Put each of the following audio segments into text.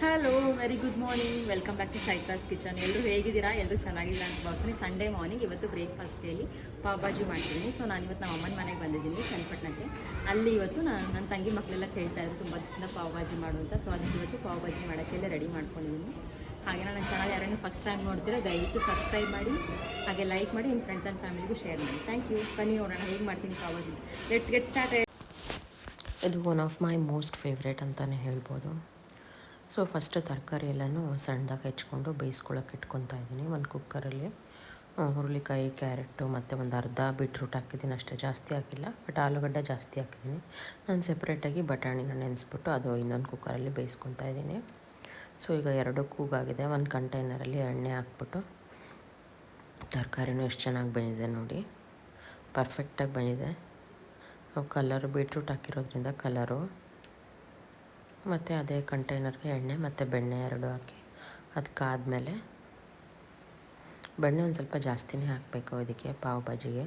Hello very good morning, welcome back to Chaitra's kitchen. ಎಲ್ಲರೂ ಹೇಗಿದ್ದೀರಾ? ಎಲ್ಲರೂ ಚೆನ್ನಾಗಿಲ್ಲ ಅಂತ ಭಾವಿಸ್ತೀನಿ. ಸಂಡೇ ಮಾರ್ನಿಂಗ್ ಇವತ್ತು ಬ್ರೇಕ್ಫಾಸ್ಟ್ಗೆ ಪಾವ್ ಭಾಜಿ ಮಾಡ್ತಿದ್ದೀನಿ. ಸೊ ನಾನು ಇವತ್ತು ನಮ್ಮ ಅಮ್ಮನ ಮನೆಗೆ ಬಂದಿದ್ದೀನಿ ಚನ್ನಪಟ್ಟಣಕ್ಕೆ. ಅಲ್ಲಿ ಇವತ್ತು ನನ್ನ ತಂಗಿ ಮಕ್ಕಳೆಲ್ಲ ಕೇಳ್ತಾ ಇದ್ರು ತುಂಬ ದಿವಸದಿಂದ ಪಾವ್ ಭಾಜಿ ಮಾಡು ಅಂತ. ಸೊ ಅದಕ್ಕೆ ಇವತ್ತು ಪಾವ್ ಭಾಜಿ ಮಾಡೋಕ್ಕೆಲ್ಲ ರೆಡಿ ಮಾಡ್ಕೊಂಡಿದ್ದೀನಿ. ಹಾಗೆ ನನ್ನ ಚಾನಲ್ ಯಾರನ್ನು ಫಸ್ಟ್ ಟೈಮ್ ನೋಡ್ತೀರಾ ದಯವಿಟ್ಟು ಸಬ್ಸ್ಕ್ರೈಬ್ ಮಾಡಿ, ಹಾಗೆ ಲೈಕ್ ಮಾಡಿ, ನಿಮ್ಮ ಫ್ರೆಂಡ್ಸ್ ಆ್ಯಂಡ್ ಫ್ಯಾಮಿಲಿಗೂ ಶೇರ್ ಮಾಡಿ. Thank you. ಬನ್ನಿ ನೋಡೋಣ ಹೇಗೆ ಮಾಡ್ತೀನಿ pav bhaji. Let's get started. ಇದು one of my most favourite ಅಂತಲೇ ಹೇಳ್ಬೋದು. ಸೊ ಫಸ್ಟ್ ತರಕಾರಿ ಎಲ್ಲನೂ ಸಣ್ಣದಾಗಿ ಹೆಚ್ಕೊಂಡು ಬೇಯಿಸ್ಕೊಳ್ಳೋಕೆ ಇಟ್ಕೊತಾ ಇದ್ದೀನಿ. ಒಂದು ಕುಕ್ಕರಲ್ಲಿ ಹುರುಳಿಕಾಯಿ, ಕ್ಯಾರೆಟು ಮತ್ತು ಒಂದು ಅರ್ಧ ಬೀಟ್ರೂಟ್ ಹಾಕಿದ್ದೀನಿ ಅಷ್ಟೇ, ಜಾಸ್ತಿ ಹಾಕಿಲ್ಲ. ಬಟ್ ಆಲೂಗಡ್ಡೆ ಜಾಸ್ತಿ ಹಾಕಿದ್ದೀನಿ. ನಾನು ಸೆಪ್ರೇಟಾಗಿ ಬಟಾಣಿನ ನೆನೆಸ್ಬಿಟ್ಟು ಅದು ಇನ್ನೊಂದು ಕುಕ್ಕರಲ್ಲಿ ಬೇಯಿಸ್ಕೊತಾ ಇದ್ದೀನಿ. ಸೊ ಈಗ ಎರಡು ಕೂಗಾಗಿದೆ. ಒಂದು ಕಂಟೈನರಲ್ಲಿ ಎಣ್ಣೆ ಹಾಕ್ಬಿಟ್ಟು, ತರಕಾರಿನೂ ಎಷ್ಟು ಚೆನ್ನಾಗಿ ಬಂದಿದೆ ನೋಡಿ, ಪರ್ಫೆಕ್ಟಾಗಿ ಬಂದಿದೆ. ಕಲರು ಬೀಟ್ರೂಟ್ ಹಾಕಿರೋದ್ರಿಂದ ಕಲರು, ಮತ್ತು ಅದೇ ಕಂಟೈನರ್ಗೆ ಎಣ್ಣೆ ಮತ್ತು ಬೆಣ್ಣೆ ಎರಡು ಹಾಕಿ ಅದಕ್ಕಾದಮೇಲೆ ಬೆಣ್ಣೆ ಒಂದು ಸ್ವಲ್ಪ ಜಾಸ್ತಿನೇ ಹಾಕಬೇಕು ಇದಕ್ಕೆ ಪಾವ್ ಭಾಜಿಗೆ.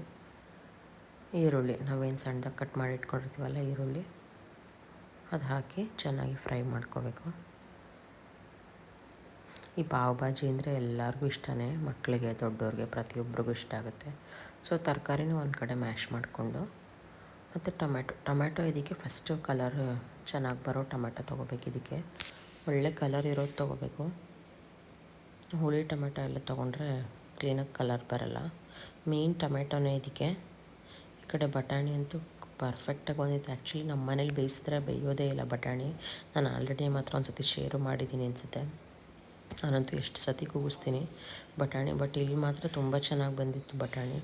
ಈರುಳ್ಳಿ ನಾವೇನು ಸಣ್ಣದಾಗಿ ಕಟ್ ಮಾಡಿ ಇಟ್ಕೊಂಡಿರ್ತೀವಲ್ಲ ಈರುಳ್ಳಿ, ಅದು ಹಾಕಿ ಚೆನ್ನಾಗಿ ಫ್ರೈ ಮಾಡ್ಕೋಬೇಕು. ಈ ಪಾವ್ ಭಾಜಿ ಅಂದರೆ ಎಲ್ಲರಿಗೂ ಇಷ್ಟನೇ, ಮಕ್ಕಳಿಗೆ ದೊಡ್ಡವ್ರಿಗೆ ಪ್ರತಿಯೊಬ್ಬರಿಗೂ ಇಷ್ಟ ಆಗುತ್ತೆ. ಸೊ ತರಕಾರಿನೂ ಒಂದು ಕಡೆ ಮ್ಯಾಶ್ ಮಾಡಿಕೊಂಡು, ಮತ್ತು ಟೊಮ್ಯಾಟೊ ಇದಕ್ಕೆ ಫಸ್ಟು ಕಲರ್ ಚೆನ್ನಾಗಿ ಬರೋ ಟೊಮೆಟೊ ತೊಗೋಬೇಕು. ಇದಕ್ಕೆ ಒಳ್ಳೆ ಕಲರ್ ಇರೋದು ತೊಗೋಬೇಕು. ಹುಳಿ ಟೊಮೆಟೊ ಎಲ್ಲ ತೊಗೊಂಡ್ರೆ ಕ್ಲೀನಾಗಿ ಕಲರ್ ಬರೋಲ್ಲ. ಮೇಯ್ನ್ ಟೊಮೆಟೊನೇ ಇದಕ್ಕೆ. ಈ ಕಡೆ ಬಟಾಣಿ ಅಂತೂ ಪರ್ಫೆಕ್ಟಾಗಿ ಬಂದಿತ್ತು. ಆ್ಯಕ್ಚುಲಿ ನಮ್ಮ ಮನೇಲಿ ಬೇಯಿಸಿದ್ರೆ ಬೇಯೋದೇ ಇಲ್ಲ ಬಟಾಣಿ. ನಾನು ಆಲ್ರೆಡಿ ಮಾತ್ರ ಒಂದು ಸತಿ ಶೇರು ಮಾಡಿದ್ದೀನಿ ಅನಿಸುತ್ತೆ. ನಾನಂತೂ ಎಷ್ಟು ಸತಿ ಕೂಗಿಸ್ತೀನಿ ಬಟಾಣಿ, ಬಟ್ ಇಲ್ಲಿ ಮಾತ್ರ ತುಂಬ ಚೆನ್ನಾಗಿ ಬಂದಿತ್ತು ಬಟಾಣಿ.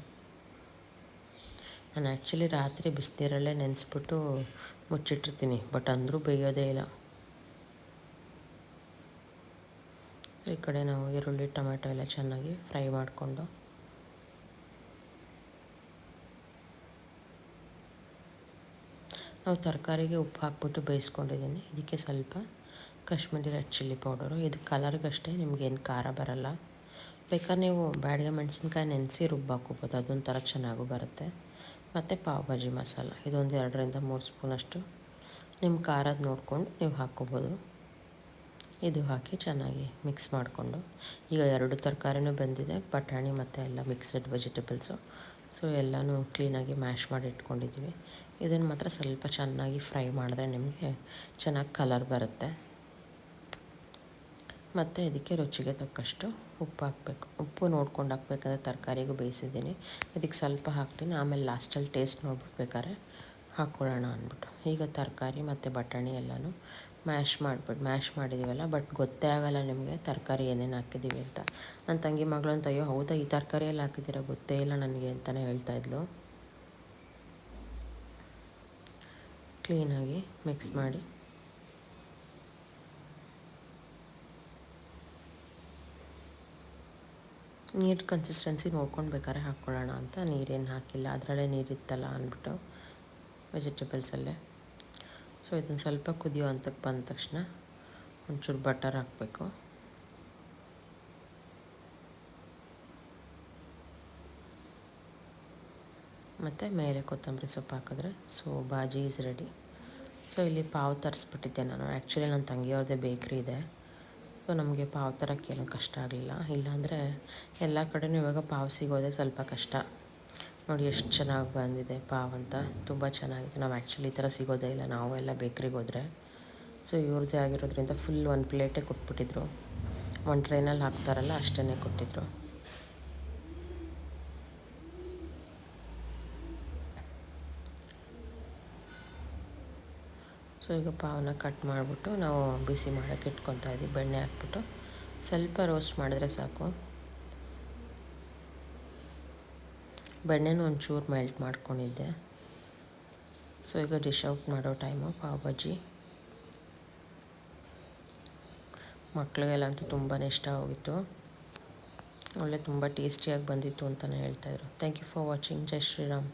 ನಾನು ಆ್ಯಕ್ಚುಲಿ ರಾತ್ರಿ ಬಿಸಿನೀರಲ್ಲೇ ನೆನೆಸ್ಬಿಟ್ಟು ಮುಚ್ಚಿಟ್ಟಿರ್ತೀನಿ, ಬಟ್ ಅಂದರೂ ಬೇಯೋದೇ ಇಲ್ಲ. ಈ ಕಡೆ ನಾವು ಈರುಳ್ಳಿ ಟೊಮೆಟೊ ಎಲ್ಲ ಚೆನ್ನಾಗಿ ಫ್ರೈ ಮಾಡಿಕೊಂಡು, ನಾವು ತರಕಾರಿಗೆ ಉಪ್ಪು ಹಾಕ್ಬಿಟ್ಟು ಬೇಯಿಸ್ಕೊಂಡಿದ್ದೀನಿ. ಇದಕ್ಕೆ ಸ್ವಲ್ಪ ಕಾಶ್ಮೀರಿ ರೆಡ್ ಚಿಲ್ಲಿ ಪೌಡರು, ಇದು ಕಲರ್ಗಷ್ಟೇ, ನಿಮಗೇನು ಖಾರ ಬರೋಲ್ಲ. ಬೇಕಾದ್ರೆ ನೀವು ಬ್ಯಾಡಗೆ ಮೆಣಸಿನ್ಕಾಯಿ ನೆನೆಸಿ ರುಬ್ಬಾಕೋಬೋದು, ಅದೊಂಥರ ಚೆನ್ನಾಗೂ ಬರುತ್ತೆ. ಮತ್ತು ಪಾವ್ ಭಾಜಿ ಮಸಾಲ ಇದೊಂದು 2-3 ಸ್ಪೂನಷ್ಟು ನಿಮ್ಮ ಖಾರದ ನೋಡ್ಕೊಂಡು ನೀವು ಹಾಕ್ಕೋಬೋದು. ಇದು ಹಾಕಿ ಚೆನ್ನಾಗಿ ಮಿಕ್ಸ್ ಮಾಡಿಕೊಂಡು, ಈಗ 2 ತರಕಾರಿನೂ ಬಂದಿದೆ, ಬಟಾಣಿ ಮತ್ತು ಎಲ್ಲ ಮಿಕ್ಸಡ್ ವೆಜಿಟೇಬಲ್ಸು. ಸೊ ಎಲ್ಲನೂ ಕ್ಲೀನಾಗಿ ಮ್ಯಾಶ್ ಮಾಡಿ ಇಟ್ಕೊಂಡಿದ್ದೀವಿ. ಇದನ್ನು ಮಾತ್ರ ಸ್ವಲ್ಪ ಚೆನ್ನಾಗಿ ಫ್ರೈ ಮಾಡಿದ್ರೆ ನಿಮಗೆ ಚೆನ್ನಾಗಿ ಕಲರ್ ಬರುತ್ತೆ. ಮತ್ತು ಇದಕ್ಕೆ ರುಚಿಗೆ ತಕ್ಕಷ್ಟು ಉಪ್ಪು ಹಾಕಬೇಕು. ಉಪ್ಪು ನೋಡ್ಕೊಂಡು ಹಾಕ್ಬೇಕಂದ್ರೆ ತರಕಾರಿಗೂ ಬೇಯಿಸಿದ್ದೀನಿ, ಇದಕ್ಕೆ ಸ್ವಲ್ಪ ಹಾಕ್ತೀನಿ, ಆಮೇಲೆ ಲಾಸ್ಟಲ್ಲಿ ಟೇಸ್ಟ್ ನೋಡ್ಬಿಟ್ಟು ಬೇಕಾದ್ರೆ ಹಾಕ್ಕೊಳ್ಳೋಣ ಅಂದ್ಬಿಟ್ಟು. ಈಗ ತರಕಾರಿ ಮತ್ತು ಬಟಾಣಿ ಎಲ್ಲನೂ ಮ್ಯಾಶ್ ಮಾಡಿದ್ದೀವಲ್ಲ, ಬಟ್ ಗೊತ್ತೇ ಆಗೋಲ್ಲ ನಿಮಗೆ ತರಕಾರಿ ಏನೇನು ಹಾಕಿದ್ದೀವಿ ಅಂತ. ನನ್ನ ತಂಗಿ ಮಗಳಂತ ಅಯ್ಯೋ ಹೌದಾ ಈ ತರಕಾರಿ ಎಲ್ಲ ಹಾಕಿದ್ದೀರ ಗೊತ್ತೇ ಇಲ್ಲ ನನಗೆ ಅಂತಲೇ ಹೇಳ್ತಾಯಿದ್ಲು. ಕ್ಲೀನಾಗಿ ಮಿಕ್ಸ್ ಮಾಡಿ ನೀರು ಕನ್ಸಿಸ್ಟೆನ್ಸಿ ನೋಡ್ಕೊಂಡು ಬೇಕಾದ್ರೆ ಹಾಕ್ಕೊಳ್ಳೋಣ ಅಂತ. ನೀರೇನು ಹಾಕಿಲ್ಲ, ಅದರಲ್ಲೇ ನೀರಿತ್ತಲ್ಲ ಅಂದ್ಬಿಟ್ಟು ವೆಜಿಟೇಬಲ್ಸಲ್ಲೇ. ಸೊ ಇದನ್ನು ಸ್ವಲ್ಪ ಕುದಿಯೋ ಹಂತಕ್ಕೆ ಬಂದ ತಕ್ಷಣ ಒಂಚೂರು ಬಟರ್ ಹಾಕಬೇಕು. ಮತ್ತು ಮೇಲೆ ಕೊತ್ತಂಬರಿ ಸೊಪ್ಪು ಹಾಕಿದ್ರೆ so bhaji is ready. So ಇಲ್ಲಿ ಪಾವ್ ತರಿಸ್ಬಿಟ್ಟಿದ್ದೆ ನಾನು. ಆ್ಯಕ್ಚುಲಿ ನನ್ನ ತಂಗಿಯವ್ರದ್ದೇ ಬೇಕ್ರಿ ಇದೆ. ಸೊ ನಮಗೆ ಪಾವ್ ತರೋಕ್ಕೇನು ಕಷ್ಟ ಆಗಲಿಲ್ಲ. ಇಲ್ಲಾಂದರೆ ಎಲ್ಲ ಕಡೆಯೂ ಇವಾಗ ಪಾವ್ ಸಿಗೋದೇ ಸ್ವಲ್ಪ ಕಷ್ಟ. ನೋಡಿ ಎಷ್ಟು ಚೆನ್ನಾಗಿ ಬಂದಿದೆ ಪಾವ್ ಅಂತ, ತುಂಬ ಚೆನ್ನಾಗಿದೆ. ನಾವು ಆ್ಯಕ್ಚುಲಿ ಈ ಥರ ಸಿಗೋದೇ ಇಲ್ಲ, ನಾವು ಎಲ್ಲ ಬೇಕ್ರಿಗೆ ಹೋದರೆ. ಸೊ ಇವ್ರದ್ದೇ ಆಗಿರೋದ್ರಿಂದ ಫುಲ್ ಒಂದು ಪ್ಲೇಟೇ ಕೊಟ್ಬಿಟ್ಟಿದ್ರು. ಒಂದು ಟ್ರೈನಲ್ಲಿ ಹಾಕ್ತಾರಲ್ಲ ಅಷ್ಟೇ ಕೊಟ್ಟಿದ್ರು. ಸೊ ಈಗ ಪಾವನ್ನ ಕಟ್ ಮಾಡಿಬಿಟ್ಟು ನಾವು ಬಿಸಿ ಮಾಡೋಕ್ಕೆ ಇಟ್ಕೊತಾ ಇದ್ದೀವಿ. ಬೆಣ್ಣೆ ಹಾಕ್ಬಿಟ್ಟು ಸ್ವಲ್ಪ ರೋಸ್ಟ್ ಮಾಡಿದ್ರೆ ಸಾಕು. ಬೆಣ್ಣೆನೂ ಒಂಚೂರು ಮೆಲ್ಟ್ ಮಾಡ್ಕೊಂಡಿದ್ದೆ. ಸೊ ಈಗ ಡಿಶ್ ಔಟ್ ಮಾಡೋ ಟೈಮು. ಪಾವ್ ಭಾಜಿ ಮಕ್ಕಳಿಗೆಲ್ಲಂತೂ ತುಂಬಾ ಇಷ್ಟ ಹೋಗಿತ್ತು. ಒಳ್ಳೆ ತುಂಬ ಟೇಸ್ಟಿಯಾಗಿ ಬಂದಿತ್ತು ಅಂತಲೇ ಹೇಳ್ತಾಯಿದ್ರು. Thank you for watching. ಜೈ ಶ್ರೀರಾಮ್.